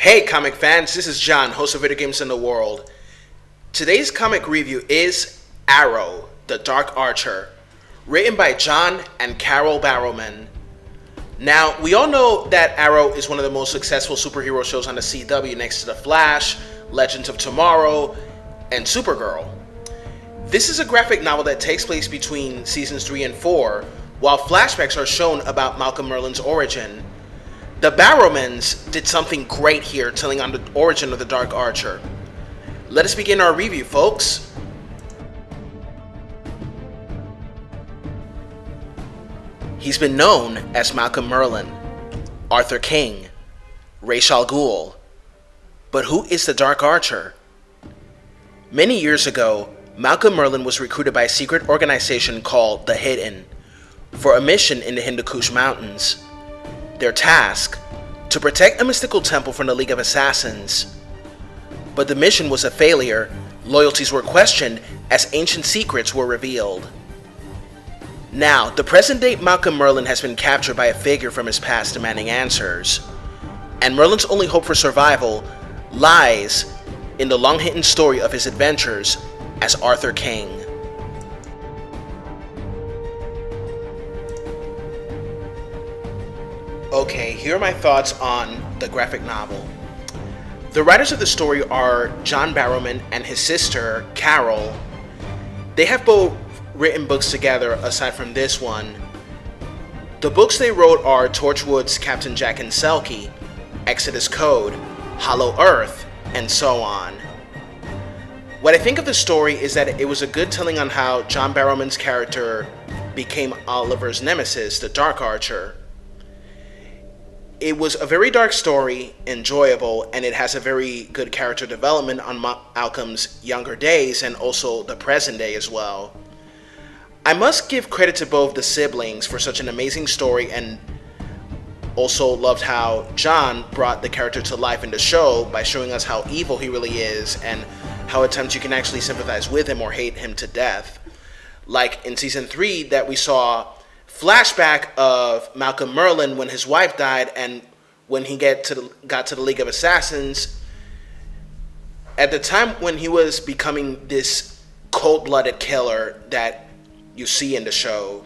Hey comic fans, this is John, host of Video Games in the World. Today's comic review is Arrow, the Dark Archer, written by Jon and Carole Barrowman. Now, we all know that Arrow is one of the most successful superhero shows on the CW next to The Flash, Legends of Tomorrow, and Supergirl. This is a graphic novel that takes place between seasons 3 and 4, while flashbacks are shown about Malcolm Merlyn's origin. The Barrowmans did something great here, telling on the origin of the Dark Archer. Let us begin our review, folks. He's been known as Malcolm Merlyn, Arthur King, Ra's al Ghul. But who is the Dark Archer? Many years ago, Malcolm Merlyn was recruited by a secret organization called The Hidden for a mission in the Hindu Kush Mountains. Their task, to protect a mystical temple from the League of Assassins. But the mission was a failure, loyalties were questioned as ancient secrets were revealed. Now, the present-day Malcolm Merlyn has been captured by a figure from his past demanding answers, and Merlyn's only hope for survival lies in the long-hidden story of his adventures as Arthur King. Okay, here are my thoughts on the graphic novel. The writers of the story are Jon Barrowman and his sister, Carole. They have both written books together aside from this one. The books they wrote are Torchwood's Captain Jack and Selkie, Exodus Code, Hollow Earth, and so on. What I think of the story is that it was a good telling on how Jon Barrowman's character became Oliver's nemesis, the Dark Archer. It was a very dark story, enjoyable, and it has a very good character development on Malcolm's younger days and also the present day as well. I must give credit to both the siblings for such an amazing story, and also loved how Jon brought the character to life in the show by showing us how evil he really is and how at times you can actually sympathize with him or hate him to death. Like in season 3 that we saw flashback of Malcolm Merlyn when his wife died and when he got to the League of Assassins. At the time when he was becoming this cold-blooded killer that you see in the show.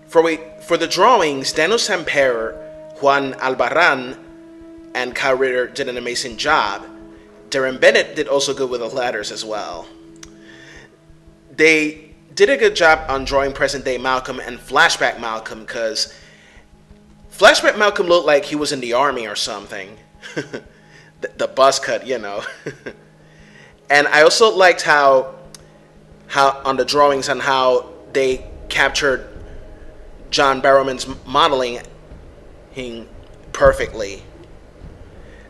For the drawings, Daniel Samper, Juan Albarran, and Kyle Ritter did an amazing job. Darren Bennett did also good with the letters as well. They did a good job on drawing present-day Malcolm and flashback Malcolm, because flashback Malcolm looked like he was in the army or something. the buzz cut, you know. And I also liked how on the drawings on how they captured Jon Barrowman's modeling perfectly.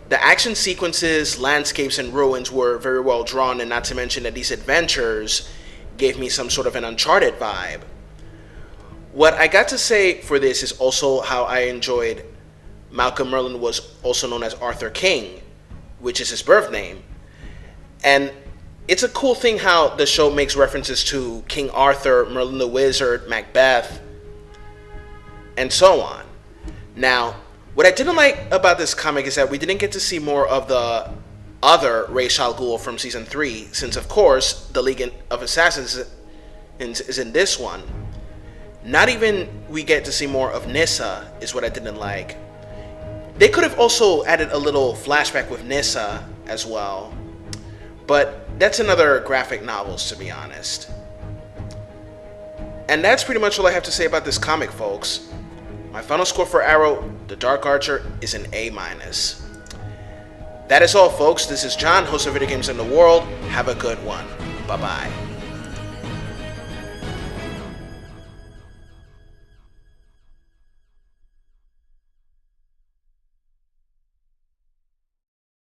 The action sequences, landscapes, and ruins were very well drawn, and not to mention that these adventures gave me some sort of an Uncharted vibe. What I got to say for this is also how I enjoyed Malcolm Merlyn was also known as Arthur King, which is his birth name. And it's a cool thing how the show makes references to King Arthur, Merlin the Wizard, Macbeth, and so on. Now, what I didn't like about this comic is that we didn't get to see more of the other Ra's al Ghul from season 3, since of course the League of Assassins is in this one. Not even we get to see more of Nyssa is what I didn't like. They could have also added a little flashback with Nyssa as well, but that's another graphic novels, to be honest. And that's pretty much all I have to say about this comic, folks. My final score for Arrow, the Dark Archer, is an A-. That is all, folks. This is John, host of Video Games in the World. Have a good one. Bye-bye.